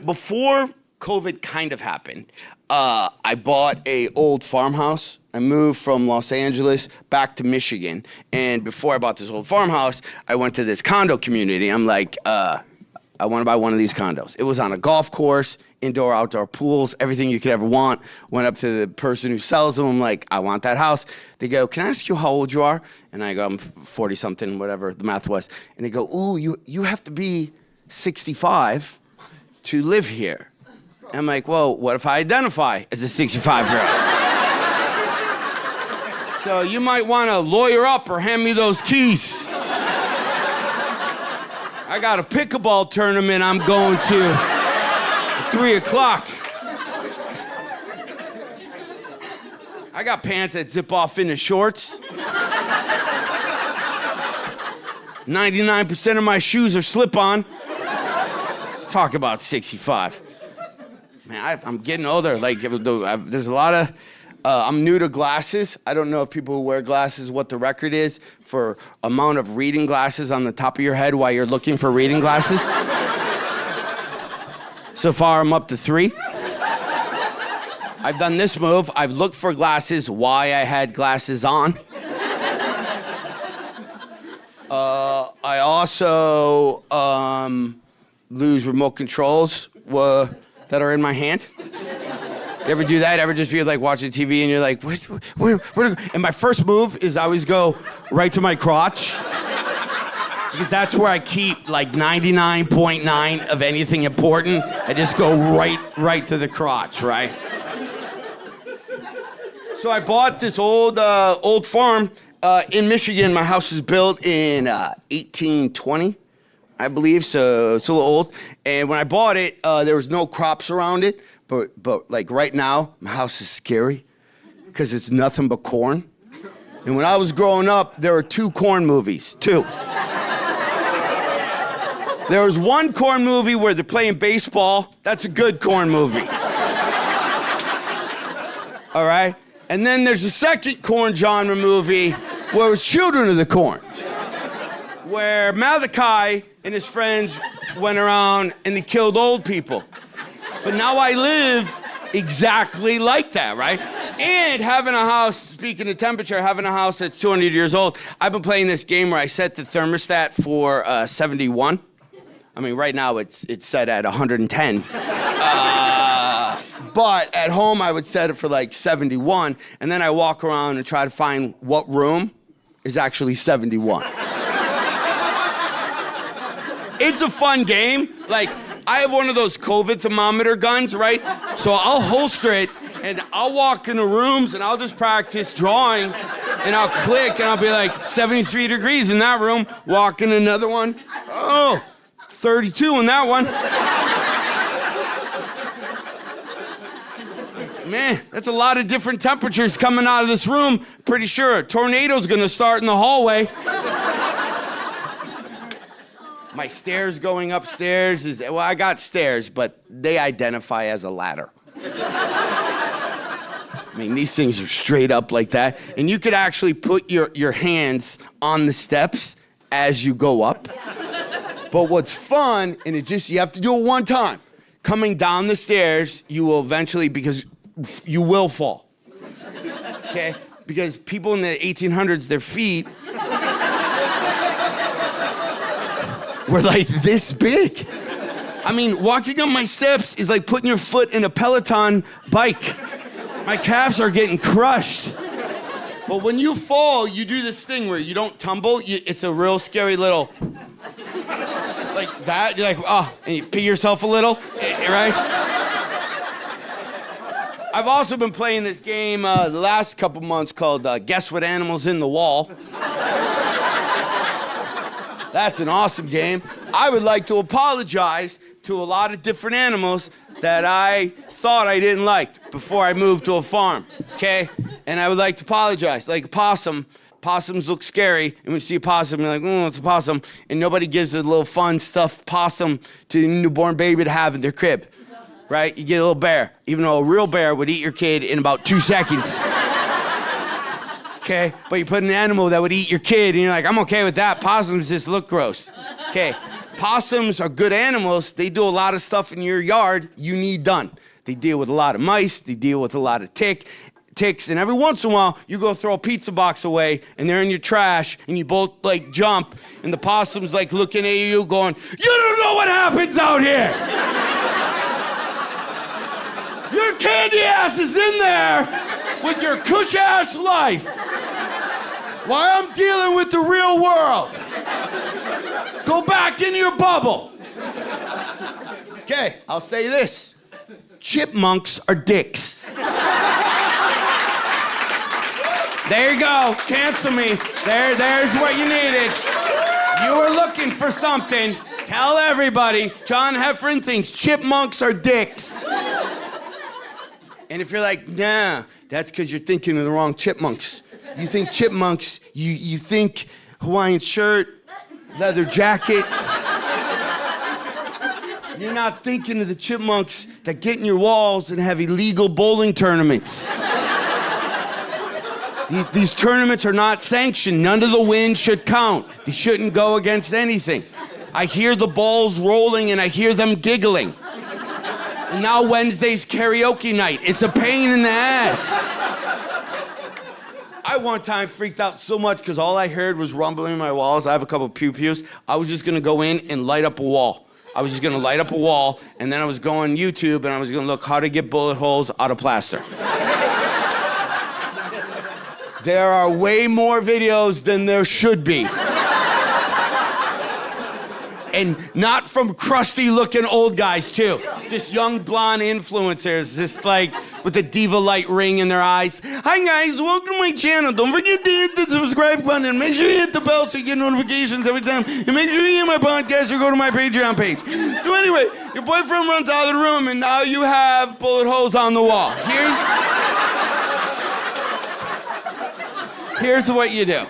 before COVID kind of happened, I bought a old farmhouse. I moved from Los Angeles back to Michigan. And before I bought this old farmhouse, I went to this condo community. I'm like, I want to buy one of these condos. It was on a golf course, indoor, outdoor pools, everything you could ever want. Went up to the person who sells them. I'm like, I want that house. They go, can I ask you how old you are? And I go, I'm 40-something, whatever the math was. And they go, ooh, you have to be 65 to live here. I'm like, well, what if I identify as a 65-year-old? So you might want to lawyer up or hand me those keys. I got a pickleball tournament I'm going to at 3 o'clock. I got pants that zip off into shorts. 99% of my shoes are slip-on. Talk about 65. Man, I'm getting older. Like, there's a lot of... I'm new to glasses. I don't know if people who wear glasses what the record is for amount of reading glasses on the top of your head while you're looking for reading glasses. So far, I'm up to 3. I've done this move. I've looked for glasses while I had glasses on. I also lose remote controls that are in my hand. You ever do that? Ever just be like watching TV and you're like, where? And my first move is I always go right to my crotch. Because that's where I keep like 99.9 of anything important. I just go right to the crotch, right? So I bought this old farm in Michigan. My house was built in 1820, I believe, so it's a little old. And when I bought it, there was no crops around it. But like right now, my house is scary because it's nothing but corn. And when I was growing up, there were 2 corn movies, 2. There was one corn movie where they're playing baseball. That's a good corn movie. All right? And then there's a second corn genre movie where it was Children of the Corn, where Malachi and his friends went around and they killed old people. But now I live exactly like that, right? And having a house, speaking of temperature, having a house that's 200 years old, I've been playing this game where I set the thermostat for 71. I mean, right now it's set at 110. But at home, I would set it for like 71, and then I walk around and try to find what room is actually 71. It's a fun game. Like, I have one of those COVID thermometer guns, right? So I'll holster it, and I'll walk into rooms, and I'll just practice drawing, and I'll click, and I'll be like, 73 degrees in that room. Walk in another one. Oh, 32 in that one. Man, that's a lot of different temperatures coming out of this room. Pretty sure a tornado's gonna start in the hallway. My stairs going upstairs is, well, I got stairs, but they identify as a ladder. I mean, these things are straight up like that. And you could actually put your hands on the steps as you go up. But what's fun, and you have to do it one time. Coming down the stairs, you will eventually, because you will fall, okay? Because people in the 1800s, their feet were like this big. I mean, walking up my steps is like putting your foot in a Peloton bike. My calves are getting crushed. But when you fall, you do this thing where you don't tumble. It's a real scary little, like that. You're like, oh, and you pee yourself a little, right? I've also been playing this game the last couple months called Guess What Animal's in the Wall. That's an awesome game. I would like to apologize to a lot of different animals that I thought I didn't like before I moved to a farm, okay? And I would like to apologize. Like a possum. Possums look scary, and when you see a possum, you're like, oh, it's a possum. And nobody gives a little fun stuffed possum to a newborn baby to have in their crib. Right? You get a little bear, even though a real bear would eat your kid in about 2 seconds. Okay? But you put an animal that would eat your kid, and you're like, I'm okay with that. Possums just look gross. Okay? Possums are good animals. They do a lot of stuff in your yard you need done. They deal with a lot of mice. They deal with a lot of ticks. And every once in a while, you go throw a pizza box away, and they're in your trash, and you both, like, jump, and the possum's, like, looking at you going, "You don't know what happens out here! Your candy ass is in there with your cush-ass life while I'm dealing with the real world. Go back in your bubble." Okay, I'll say this. Chipmunks are dicks. There you go. Cancel me. There's what you needed. You were looking for something. Tell everybody. John Heffron thinks chipmunks are dicks. And if you're like, nah, that's because you're thinking of the wrong chipmunks. You think chipmunks, you think Hawaiian shirt, leather jacket. You're not thinking of the chipmunks that get in your walls and have illegal bowling tournaments. These tournaments are not sanctioned. None of the wins should count. They shouldn't go against anything. I hear the balls rolling and I hear them giggling. And now Wednesday's karaoke night. It's a pain in the ass. I one time freaked out so much because all I heard was rumbling in my walls. I have a couple of pew-pews. I was just gonna go in and light up a wall. I was just gonna light up a wall, and then I was going on YouTube, and I was gonna look how to get bullet holes out of plaster. There are way more videos than there should be. And not from crusty-looking old guys, too. Just young blonde influencers, just like with the diva light ring in their eyes. Hi, guys, welcome to my channel. Don't forget to hit the subscribe button and make sure you hit the bell so you get notifications every time. And make sure you hear my podcast or go to my Patreon page. So anyway, your boyfriend runs out of the room and now you have bullet holes on the wall. Here's what you do.